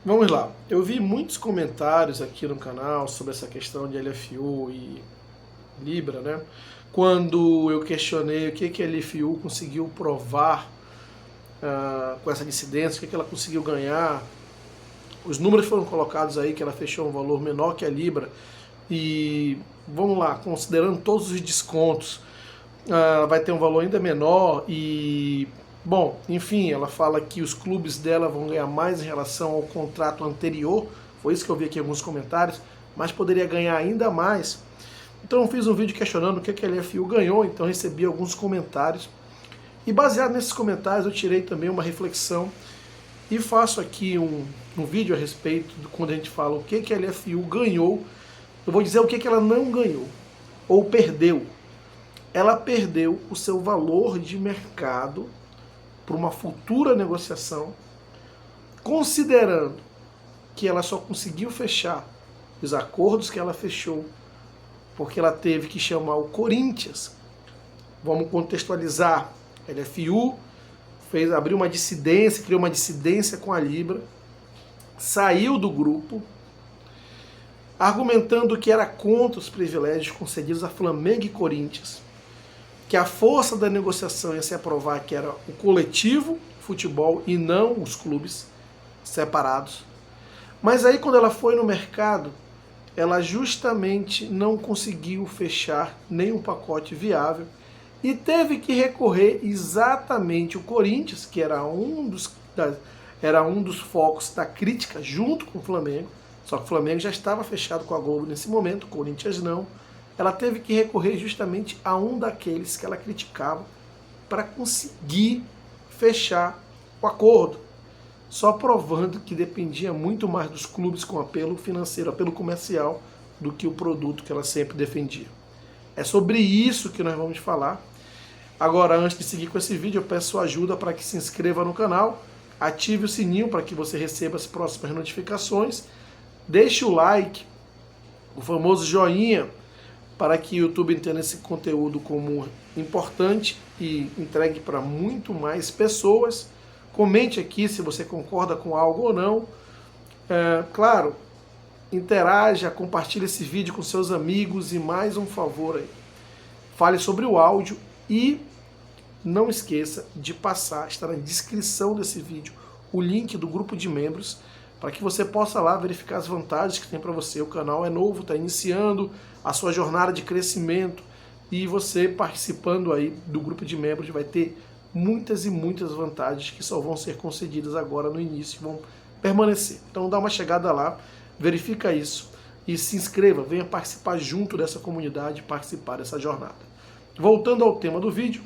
Vamos lá. Eu vi muitos comentários aqui no canal sobre essa questão de LFU e Libra, né? Quando eu questionei o que a LFU conseguiu provar com essa dissidência, o que ela conseguiu ganhar. Os números foram colocados aí que ela fechou um valor menor que a Libra e vamos lá, considerando todos os descontos, vai ter um valor ainda menor e bom, enfim, ela fala que os clubes dela vão ganhar mais em relação ao contrato anterior, foi isso que eu vi aqui em alguns comentários, mas poderia ganhar ainda mais. Então eu fiz um vídeo questionando o que a LFU ganhou, então recebi alguns comentários e baseado nesses comentários eu tirei também uma reflexão e faço aqui um vídeo a respeito de quando a gente fala o que a LFU ganhou. Eu vou dizer o que ela não ganhou ou perdeu. Ela perdeu o seu valor de mercado para uma futura negociação, considerando que ela só conseguiu fechar os acordos que ela fechou porque ela teve que chamar o Corinthians. Vamos contextualizar. A LFU abriu uma dissidência, criou uma dissidência com a Libra, saiu do grupo, argumentando que era contra os privilégios concedidos a Flamengo e Corinthians, que a força da negociação ia se aprovar que era o coletivo futebol e não os clubes separados. Mas aí quando ela foi no mercado, ela justamente não conseguiu fechar nenhum pacote viável e teve que recorrer exatamente o Corinthians, que era um dos focos da crítica junto com o Flamengo, só que o Flamengo já estava fechado com a Globo nesse momento, o Corinthians não. Ela teve que recorrer justamente a um daqueles que ela criticava para conseguir fechar o acordo, só provando que dependia muito mais dos clubes com apelo financeiro, apelo comercial, do que o produto que ela sempre defendia. É sobre isso que nós vamos falar. Agora, antes de seguir com esse vídeo, eu peço sua ajuda para que se inscreva no canal, ative o sininho para que você receba as próximas notificações, deixe o like, o famoso joinha, para que o YouTube entenda esse conteúdo como importante e entregue para muito mais pessoas. Comente aqui se você concorda com algo ou não. Claro, interaja, compartilhe esse vídeo com seus amigos e mais um favor aí. Fale sobre o áudio e não esqueça de passar, está na descrição desse vídeo, o link do grupo de membros, para que você possa lá verificar as vantagens que tem para você. O canal é novo, está iniciando a sua jornada de crescimento e você participando aí do grupo de membros vai ter muitas e muitas vantagens que só vão ser concedidas agora no início e vão permanecer. Então dá uma chegada lá, verifica isso e se inscreva, venha participar junto dessa comunidade, participar dessa jornada. Voltando ao tema do vídeo,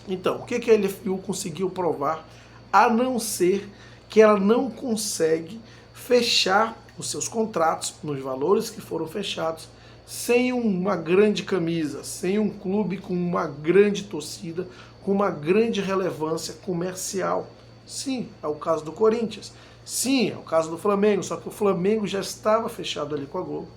então, o que a LFU conseguiu provar, a não ser que ela não consegue fechar os seus contratos nos valores que foram fechados sem uma grande camisa, sem um clube com uma grande torcida, com uma grande relevância comercial. Sim, é o caso do Corinthians. Sim, é o caso do Flamengo, só que o Flamengo já estava fechado ali com a Globo.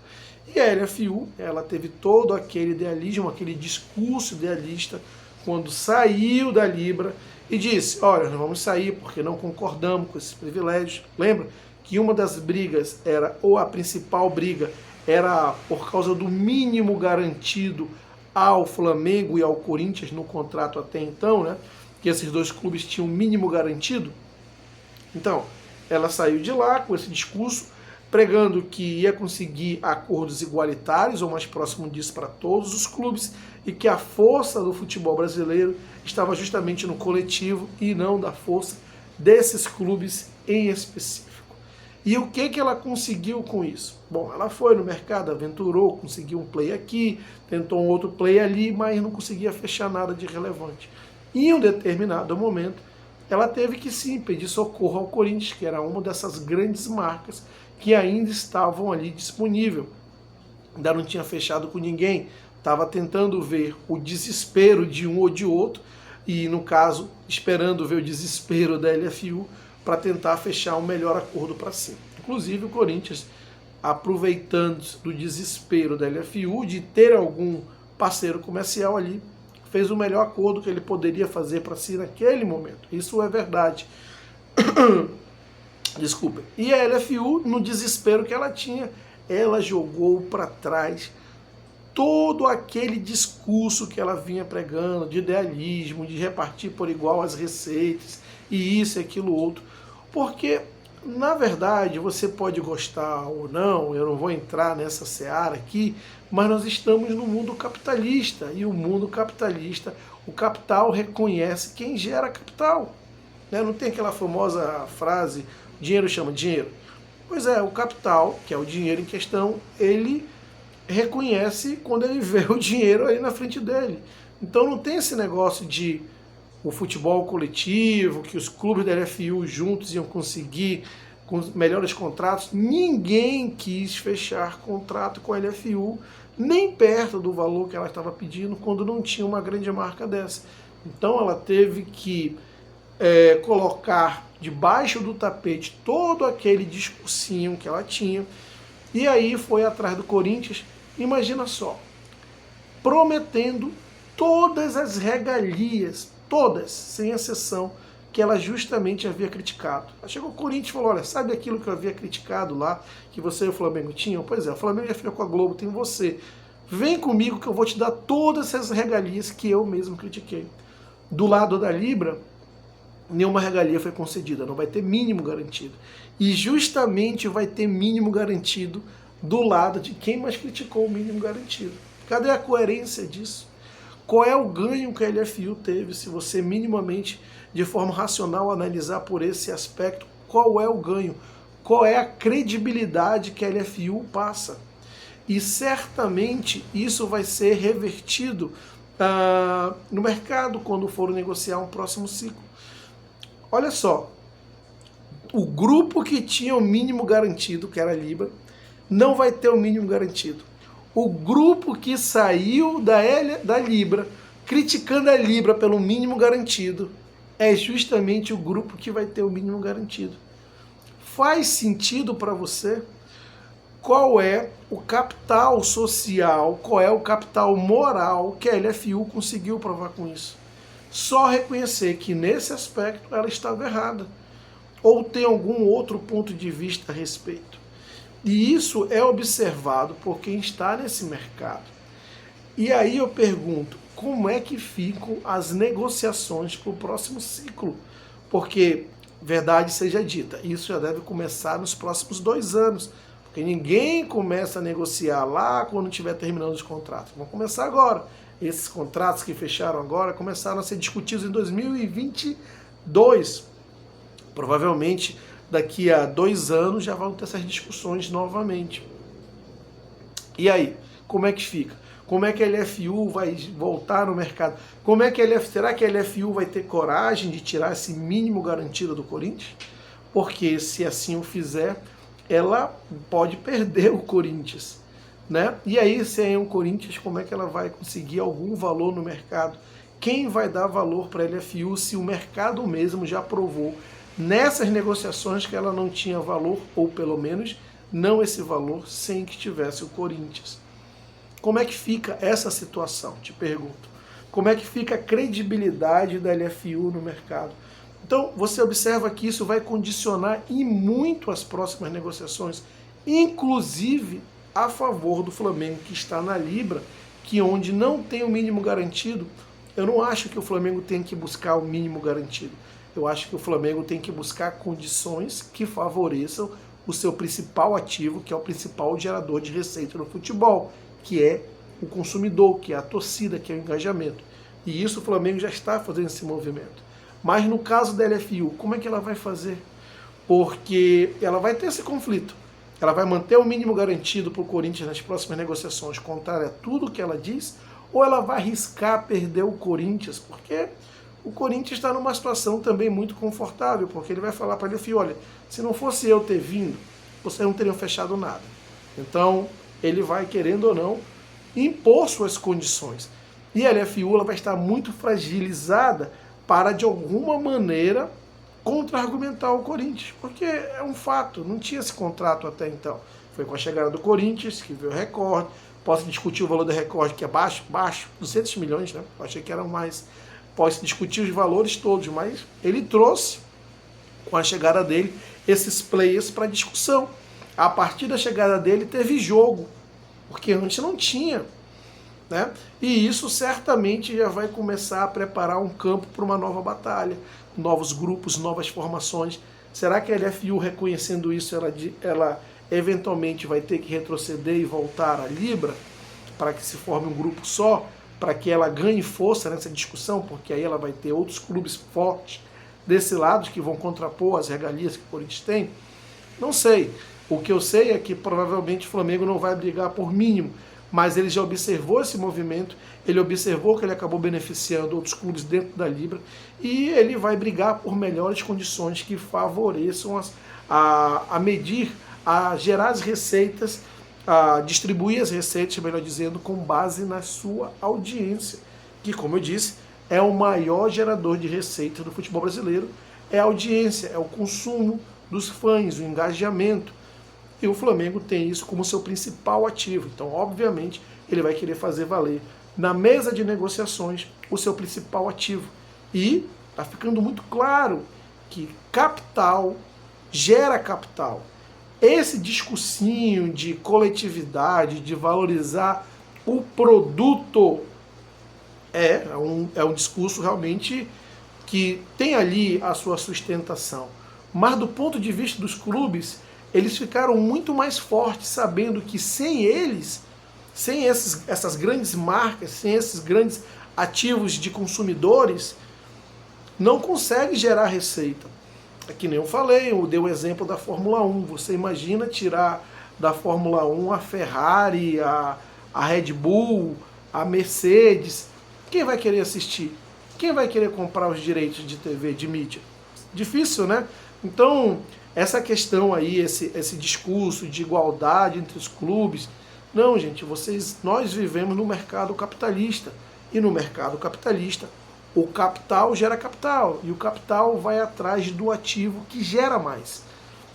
E a LFU, ela teve todo aquele idealismo, aquele discurso idealista, quando saiu da Libra e disse, olha, nós vamos sair porque não concordamos com esses privilégios. Lembra que uma das brigas era, ou a principal briga, era por causa do mínimo garantido ao Flamengo e ao Corinthians no contrato até então, né? Que esses dois clubes tinham o mínimo garantido. Então, ela saiu de lá com esse discurso, pregando que ia conseguir acordos igualitários ou mais próximo disso para todos os clubes e que a força do futebol brasileiro estava justamente no coletivo e não da força desses clubes em específico. E o que ela conseguiu com isso? Bom, ela foi no mercado, aventurou, conseguiu um play aqui, tentou um outro play ali, mas não conseguia fechar nada de relevante. Em um determinado momento, ela teve que sim pedir socorro ao Corinthians, que era uma dessas grandes marcas que ainda estavam ali disponível. Ainda não tinha fechado com ninguém, estava tentando ver o desespero de um ou de outro, e no caso, esperando ver o desespero da LFU para tentar fechar um melhor acordo para si. Inclusive o Corinthians, aproveitando do desespero da LFU, de ter algum parceiro comercial ali, fez o melhor acordo que ele poderia fazer para si naquele momento. Isso é verdade. Desculpa. E a LFU, no desespero que ela tinha, ela jogou para trás todo aquele discurso que ela vinha pregando, de idealismo, de repartir por igual as receitas, e isso e aquilo outro. Porque, na verdade, você pode gostar ou não, eu não vou entrar nessa seara aqui, mas nós estamos no mundo capitalista, e o mundo capitalista, o capital reconhece quem gera capital. Né? Não tem aquela famosa frase, dinheiro chama dinheiro? Pois é, o capital, que é o dinheiro em questão, ele reconhece quando ele vê o dinheiro aí na frente dele. Então não tem esse negócio de o futebol coletivo, que os clubes da LFU juntos iam conseguir com melhores contratos. Ninguém quis fechar contrato com a LFU, nem perto do valor que ela estava pedindo, quando não tinha uma grande marca dessa. Então ela teve que colocar debaixo do tapete todo aquele discursinho que ela tinha, e aí foi atrás do Corinthians, imagina só, prometendo todas as regalias, todas, sem exceção, que ela justamente havia criticado. Aí chegou o Corinthians e falou, olha, sabe aquilo que eu havia criticado lá, que você e o Flamengo tinham? Pois é, o Flamengo já ficou com a Globo, tem você. Vem comigo que eu vou te dar todas essas regalias que eu mesmo critiquei. Do lado da Libra, nenhuma regalia foi concedida, não vai ter mínimo garantido. E justamente vai ter mínimo garantido do lado de quem mais criticou o mínimo garantido. Cadê a coerência disso? Qual é o ganho que a LFU teve, se você minimamente, de forma racional, analisar por esse aspecto, qual é o ganho? Qual é a credibilidade que a LFU passa? E certamente isso vai ser revertido no mercado quando for negociar um próximo ciclo. Olha só, o grupo que tinha o mínimo garantido, que era a Libra, não vai ter o mínimo garantido. O grupo que saiu da Libra, criticando a Libra pelo mínimo garantido, é justamente o grupo que vai ter o mínimo garantido. Faz sentido para você? Qual é o capital social, qual é o capital moral que a LFU conseguiu provar com isso? Só reconhecer que nesse aspecto ela estava errada, ou tem algum outro ponto de vista a respeito. E isso é observado por quem está nesse mercado. E aí eu pergunto, como é que ficam as negociações para o próximo ciclo? Porque, verdade seja dita, isso já deve começar nos próximos 2 anos, porque ninguém começa a negociar lá quando estiver terminando os contratos. Vão começar agora. Esses contratos que fecharam agora começaram a ser discutidos em 2022. Provavelmente daqui a 2 anos já vão ter essas discussões novamente. E aí, como é que fica? Como é que a LFU vai voltar no mercado? Será que a LFU vai ter coragem de tirar esse mínimo garantido do Corinthians? Porque se assim o fizer, ela pode perder o Corinthians. Né? E aí, se é um Corinthians, como é que ela vai conseguir algum valor no mercado? Quem vai dar valor para a LFU se o mercado mesmo já provou nessas negociações que ela não tinha valor, ou pelo menos não esse valor, sem que tivesse o Corinthians? Como é que fica essa situação? Te pergunto. Como é que fica a credibilidade da LFU no mercado? Então, você observa que isso vai condicionar e muito as próximas negociações, inclusive a favor do Flamengo, que está na Libra, que onde não tem o mínimo garantido, eu não acho que o Flamengo tem que buscar o mínimo garantido. Eu acho que o Flamengo tem que buscar condições que favoreçam o seu principal ativo, que é o principal gerador de receita no futebol, que é o consumidor, que é a torcida, que é o engajamento. E isso o Flamengo já está fazendo esse movimento. Mas no caso da LFU, como é que ela vai fazer? Porque ela vai ter esse conflito. Ela vai manter o mínimo garantido para o Corinthians nas próximas negociações, contrário a tudo que ela diz, ou ela vai arriscar perder o Corinthians, porque o Corinthians está numa situação também muito confortável, porque ele vai falar para ele, olha, se não fosse eu ter vindo, vocês não teriam fechado nada. Então, ele vai, querendo ou não, impor suas condições. E a LFU ela vai estar muito fragilizada para, de alguma maneira, contra-argumentar o Corinthians, porque é um fato, não tinha esse contrato até então. Foi com a chegada do Corinthians, que veio o Record, posso discutir o valor do Record, que é baixo, 200 milhões, né? Eu achei que eram mais. Pode discutir os valores todos, mas ele trouxe com a chegada dele, esses players para discussão. A partir da chegada dele teve jogo, porque antes não tinha, né? E isso certamente já vai começar a preparar um campo para uma nova batalha, novos grupos, novas formações. Será que a LFU, reconhecendo isso, ela eventualmente vai ter que retroceder e voltar à Libra para que se forme um grupo só, para que ela ganhe força nessa discussão, porque aí ela vai ter outros clubes fortes desse lado que vão contrapor as regalias que o Corinthians tem? Não sei. O que eu sei é que provavelmente o Flamengo não vai brigar por mínimo, mas ele já observou esse movimento, ele observou que ele acabou beneficiando outros clubes dentro da Libra e ele vai brigar por melhores condições que favoreçam a medir, a gerar as receitas, a distribuir as receitas, melhor dizendo, com base na sua audiência, que, como eu disse, é o maior gerador de receita do futebol brasileiro, é a audiência, é o consumo dos fãs, o engajamento. E o Flamengo tem isso como seu principal ativo. Então, obviamente, ele vai querer fazer valer na mesa de negociações o seu principal ativo. E está ficando muito claro que capital gera capital. Esse discursinho de coletividade, de valorizar o produto, é um discurso realmente que tem ali a sua sustentação. Mas do ponto de vista dos clubes, eles ficaram muito mais fortes, sabendo que sem eles, sem essas grandes marcas, sem esses grandes ativos de consumidores, não consegue gerar receita. É que nem eu falei, eu dei o exemplo da Fórmula 1. Você imagina tirar da Fórmula 1 a Ferrari, a Red Bull, a Mercedes. Quem vai querer assistir? Quem vai querer comprar os direitos de TV, de mídia? Difícil, né? Então, essa questão aí, esse discurso de igualdade entre os clubes, não, gente, nós vivemos no mercado capitalista, e no mercado capitalista o capital gera capital, e o capital vai atrás do ativo que gera mais.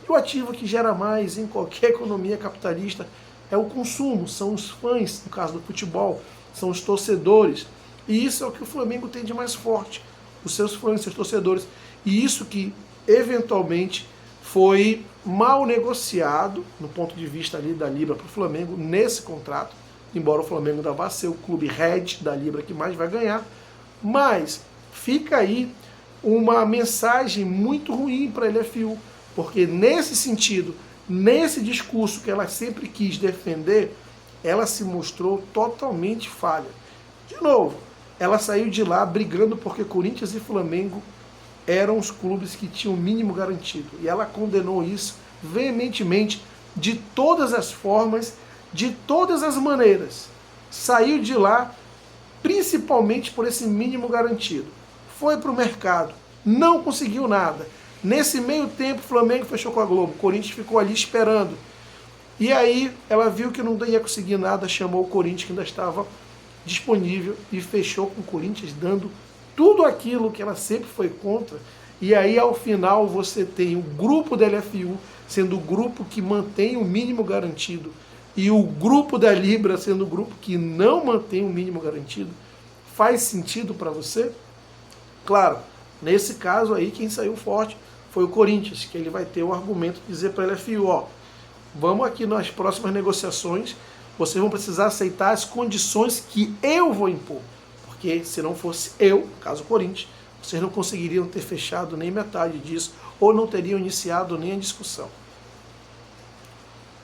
E o ativo que gera mais em qualquer economia capitalista é o consumo, são os fãs, no caso do futebol, são os torcedores, e isso é o que o Flamengo tem de mais forte, os seus fãs, seus torcedores, e isso que eventualmente foi mal negociado no ponto de vista ali da Libra para o Flamengo nesse contrato, embora o Flamengo ainda vá ser o clube head da Libra que mais vai ganhar, mas fica aí uma mensagem muito ruim para a LFU, porque nesse sentido, nesse discurso que ela sempre quis defender, ela se mostrou totalmente falha. De novo, ela saiu de lá brigando porque Corinthians e Flamengo eram os clubes que tinham o mínimo garantido. E ela condenou isso veementemente, de todas as formas, de todas as maneiras. Saiu de lá principalmente por esse mínimo garantido. Foi para o mercado, não conseguiu nada. Nesse meio tempo, o Flamengo fechou com a Globo, o Corinthians ficou ali esperando. E aí ela viu que não ia conseguir nada, chamou o Corinthians, que ainda estava disponível, e fechou com o Corinthians, dando tudo aquilo que ela sempre foi contra. E aí, ao final, você tem o grupo da LFU sendo o grupo que mantém o mínimo garantido e o grupo da Libra sendo o grupo que não mantém o mínimo garantido. Faz sentido para você? Claro, nesse caso aí, quem saiu forte foi o Corinthians, que ele vai ter o argumento de dizer para a LFU, ó, vamos aqui nas próximas negociações, vocês vão precisar aceitar as condições que eu vou impor. Porque se não fosse eu, caso Corinthians, vocês não conseguiriam ter fechado nem metade disso, ou não teriam iniciado nem a discussão.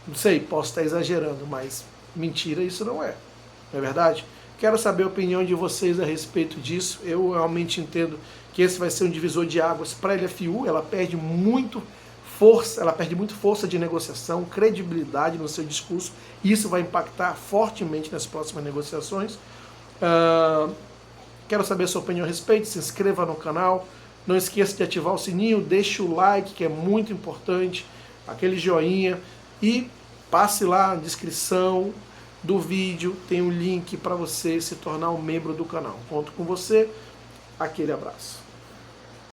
Não sei, posso estar exagerando, mas mentira isso não é. Não é verdade? Quero saber a opinião de vocês a respeito disso. Eu realmente entendo que esse vai ser um divisor de águas para a LFU. Ela perde muito força de negociação, credibilidade no seu discurso, e isso vai impactar fortemente nas próximas negociações. Quero saber a sua opinião a respeito, se inscreva no canal, não esqueça de ativar o sininho, deixe o like, que é muito importante, aquele joinha, e passe lá na descrição do vídeo, tem um link para você se tornar um membro do canal. Conto com você, aquele abraço.